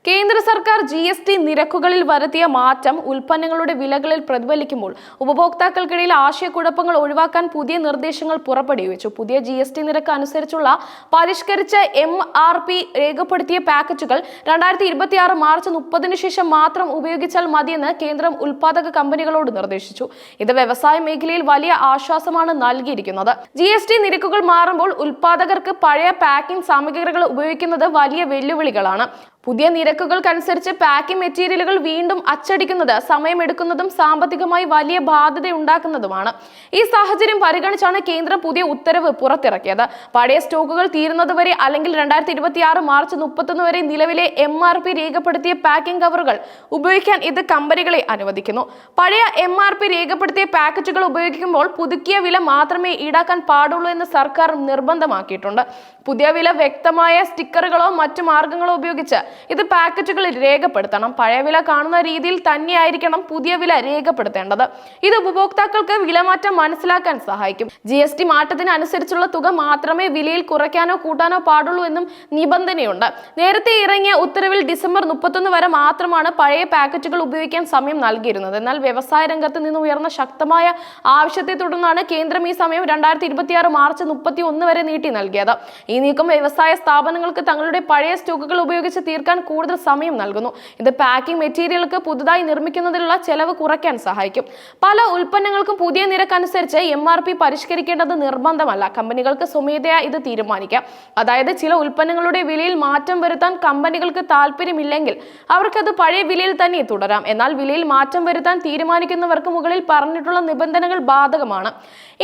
കേന്ദ്ര സർക്കാർ GST നിരക്കുകളിൽ വരുത്തിയ മാറ്റം ഉൽപ്പന്നങ്ങളുടെ വിലകളിൽ പ്രതിഫലിക്കുമ്പോൾ ഉപഭോക്താക്കൾക്കിടയിൽ ആശയക്കുഴപ്പങ്ങൾ ഒഴിവാക്കാൻ പുതിയ നിർദ്ദേശങ്ങൾ പുറപ്പെടുവിച്ചു. പുതിയ GST നിരക്ക് അനുസരിച്ചുള്ള പരിഷ്കരിച്ച MRP രേഖപ്പെടുത്തിയ പാക്കറ്റുകൾ 2026 മാർച്ച് 30 ശേഷം മാത്രം ഉപയോഗിച്ചാൽ മതിയെന്ന് കേന്ദ്രം ഉൽപ്പാദക കമ്പനികളോട് നിർദ്ദേശിച്ചു. ഇത് വ്യവസായ മേഖലയിൽ വലിയ ആശ്വാസമാണ് നൽകിയിരിക്കുന്നത്. GST നിരക്കുകൾ മാറുമ്പോൾ ഉൽപ്പാദകർക്ക് പഴയ പാക്കിംഗ് സാമഗ്രികൾ ഉപയോഗിക്കുന്നത് വലിയ വെല്ലുവിളികളാണ്. പുതിയ നിരക്കുകൾക്കനുസരിച്ച് പാക്കിംഗ് മെറ്റീരിയലുകൾ വീണ്ടും അച്ചടിക്കുന്നത് സമയമെടുക്കുന്നതും സാമ്പത്തികമായി വലിയ ബാധ്യതയുണ്ടാക്കുന്നതുമാണ്. ഈ സാഹചര്യം പരിഗണിച്ചാണ് കേന്ദ്രം പുതിയ ഉത്തരവ് പുറത്തിറക്കിയത്. പഴയ സ്റ്റോക്കുകൾ തീരുന്നതുവരെ അല്ലെങ്കിൽ 2026 മാർച്ച് 31 വരെ നിലവിലെ MRP രേഖപ്പെടുത്തിയ പാക്കിംഗ് കവറുകൾ ഉപയോഗിക്കാൻ ഇത് കമ്പനികളെ അനുവദിക്കുന്നു. പഴയ MRP രേഖപ്പെടുത്തിയ പാക്കറ്റുകൾ ഉപയോഗിക്കുമ്പോൾ പുതുക്കിയ വില മാത്രമേ ഈടാക്കാൻ പാടുള്ളൂ എന്ന് സർക്കാർ നിർബന്ധമാക്കിയിട്ടുണ്ട്. പുതിയ വില വ്യക്തമായ സ്റ്റിക്കറുകളോ മറ്റു മാർഗങ്ങളോ ഉപയോഗിച്ച് ഇത് പാക്കറ്റുകളിൽ രേഖപ്പെടുത്തണം. പഴയ വില കാണുന്ന രീതിയിൽ തന്നെയായിരിക്കണം പുതിയ വില രേഖപ്പെടുത്തേണ്ടത്. ഇത് ഉപഭോക്താക്കൾക്ക് വിലമാറ്റം മനസ്സിലാക്കാൻ സഹായിക്കും. GST മാറ്റത്തിന് അനുസരിച്ചുള്ള തുക മാത്രമേ വിലയിൽ കുറയ്ക്കാനോ കൂട്ടാനോ പാടുള്ളൂ എന്നും നിബന്ധനയുണ്ട്. നേരത്തെ ഇറങ്ങിയ ഉത്തരവിൽ ഡിസംബർ 31 വരെ മാത്രമാണ് പഴയ പാക്കറ്റുകൾ ഉപയോഗിക്കാൻ സമയം നൽകിയിരുന്നത്. എന്നാൽ വ്യവസായ രംഗത്ത് നിന്ന് ഉയർന്ന ശക്തമായ ആവശ്യത്തെ തുടർന്നാണ് കേന്ദ്രം ഈ സമയം 2026 മാർച്ച് 31 വരെ നീട്ടി നൽകിയത്. ഈ നീക്കം വ്യവസായ സ്ഥാപനങ്ങൾക്ക് തങ്ങളുടെ പഴയ സ്റ്റോക്കുകൾ ഉപയോഗിച്ച് തീർക്കാൻ കൂടുതൽ സമയം നൽകുന്നു. ഇത് പാക്കിംഗ് മെറ്റീരിയലുകൾക്ക് പുതുതായി നിർമ്മിക്കുന്നതിനുള്ള ചെലവ് കുറയ്ക്കാൻ സഹായിക്കും. പല ഉൽപ്പന്നങ്ങൾക്കും പുതിയ നിരക്ക് അനുസരിച്ച് MRP പരിഷ്കരിക്കേണ്ടത് നിർബന്ധമല്ല. കമ്പനികൾക്ക് സ്വമേധയാ ഇത് തീരുമാനിക്കാം. അതായത് ചില ഉൽപ്പന്നങ്ങളുടെ വിലയിൽ മാറ്റം വരുത്താൻ കമ്പനികൾക്ക് താല്പര്യമില്ലെങ്കിൽ അവർക്കത് പഴയ വിലയിൽ തന്നെ തുടരാം. എന്നാൽ വിലയിൽ മാറ്റം വരുത്താൻ തീരുമാനിക്കുന്നവർക്ക് മുകളിൽ പറഞ്ഞിട്ടുള്ള നിബന്ധനകൾ ബാധകമാണ്.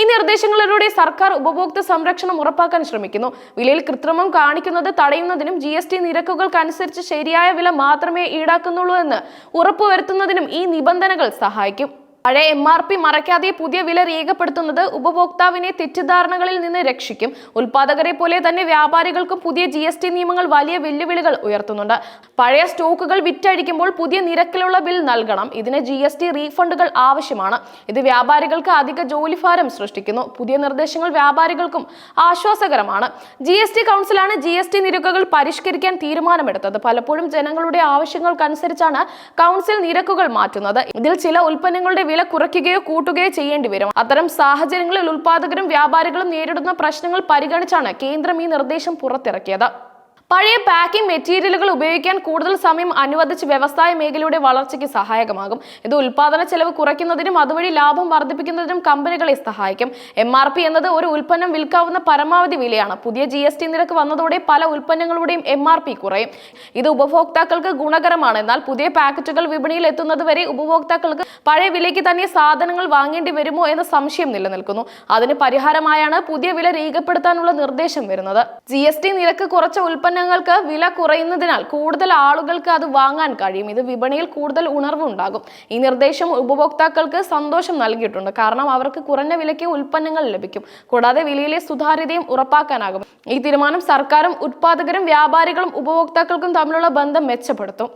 ഈ നിർദ്ദേശങ്ങളിലൂടെ സർക്കാർ ഉപഭോക്തൃ സംരക്ഷണം ഉറപ്പാക്കാൻ ശ്രമിക്കുന്നു. വിലയിൽ കൃത്രിമം കാണിക്കുന്നത് തടയുന്നതിനും GST നിരക്കുകൾക്കനുസരിച്ച് ശരിയായ വില മാത്രമേ ഈടാക്കുന്നുള്ളൂ എന്ന് ഉറപ്പുവരുത്തുന്നതിനും ഈ നിബന്ധനകൾ സഹായിക്കും. പഴയ MRP മറയ്ക്കാതെ പുതിയ വില രേഖപ്പെടുത്തുന്നത് ഉപഭോക്താവിനെ തെറ്റിദ്ധാരണകളിൽ നിന്ന് രക്ഷിക്കും. ഉൽപ്പാദകരെ പോലെ തന്നെ വ്യാപാരികൾക്കും പുതിയ GST നിയമങ്ങൾ വലിയ വെല്ലുവിളികൾ ഉയർത്തുന്നുണ്ട്. പഴയ സ്റ്റോക്കുകൾ വിറ്റഴിക്കുമ്പോൾ പുതിയ നിരക്കിലുള്ള ബിൽ നൽകണം. ഇതിന് GST റീഫണ്ടുകൾ ആവശ്യമാണ്. ഇത് വ്യാപാരികൾക്ക് അധിക ജോലിഭാരം സൃഷ്ടിക്കുന്നു. പുതിയ നിർദ്ദേശങ്ങൾ വ്യാപാരികൾക്കും ആശ്വാസകരമാണ്. GST കൗൺസിലാണ് GST നിരക്കുകൾ പരിഷ്കരിക്കാൻ തീരുമാനമെടുത്തത്. പലപ്പോഴും ജനങ്ങളുടെ ആവശ്യങ്ങൾക്കനുസരിച്ചാണ് കൗൺസിൽ നിരക്കുകൾ മാറ്റുന്നത്. ഇതിൽ ചില ഉൽപ്പന്നങ്ങളുടെ വില കുറയ്ക്കുകയോ കൂട്ടുകയോ ചെയ്യേണ്ടി വരും. അത്തരം സാഹചര്യങ്ങളിൽ ഉൽപ്പാദകരും വ്യാപാരികളും നേരിടുന്ന പ്രശ്നങ്ങൾ പരിഗണിച്ചാണ് കേന്ദ്രം ഈ നിർദ്ദേശം പുറത്തിറക്കിയത്. പഴയ പാക്കിംഗ് മെറ്റീരിയലുകൾ ഉപയോഗിക്കാൻ കൂടുതൽ സമയം അനുവദിച്ച് വ്യവസായ മേഖലയുടെ വളർച്ചയ്ക്ക് സഹായകമാകും. ഇത് ഉൽപ്പാദന ചെലവ് കുറയ്ക്കുന്നതിനും അതുവഴി ലാഭം വർദ്ധിപ്പിക്കുന്നതിനും കമ്പനികളെ സഹായിക്കും. MRP എന്നത് ഒരു ഉൽപ്പന്നം വിൽക്കാവുന്ന പരമാവധി വിലയാണ്. പുതിയ GST നിരക്ക് വന്നതോടെ പല ഉൽപ്പന്നങ്ങളുടെയും MRP കുറയും. ഇത് ഉപഭോക്താക്കൾക്ക് ഗുണകരമാണ്. എന്നാൽ പുതിയ പാക്കറ്റുകൾ വിപണിയിൽ എത്തുന്നത് വരെ ഉപഭോക്താക്കൾക്ക് പഴയ വിലയ്ക്ക് തന്നെ സാധനങ്ങൾ വാങ്ങേണ്ടി വരുമോ എന്ന സംശയം നിലനിൽക്കുന്നു. അതിന് പരിഹാരമായാണ് പുതിയ വില രേഖപ്പെടുത്താനുള്ള നിർദ്ദേശം വരുന്നത്. GST നിരക്ക് കുറച്ച ഉൽപ്പന്നങ്ങൾക്ക് വില കുറയുന്നതിനാൽ കൂടുതൽ ആളുകൾക്ക് അത് വാങ്ങാൻ കഴിയും. ഇത് വിപണിയിൽ കൂടുതൽ ഉണർവ് ഉണ്ടാകും. ഈ നിർദ്ദേശം ഉപഭോക്താക്കൾക്ക് സന്തോഷം നൽകിയിട്ടുണ്ട്. കാരണം അവർക്ക് കുറഞ്ഞ വിലയ്ക്ക് ഉൽപ്പന്നങ്ങൾ ലഭിക്കും. കൂടാതെ വിലയിലെ സുതാര്യതയും ഉറപ്പാക്കാനാകും. ഈ തീരുമാനം സർക്കാരും ഉത്പാദകരും വ്യാപാരികളും ഉപഭോക്താക്കൾക്കും തമ്മിലുള്ള ബന്ധം മെച്ചപ്പെടുത്തും.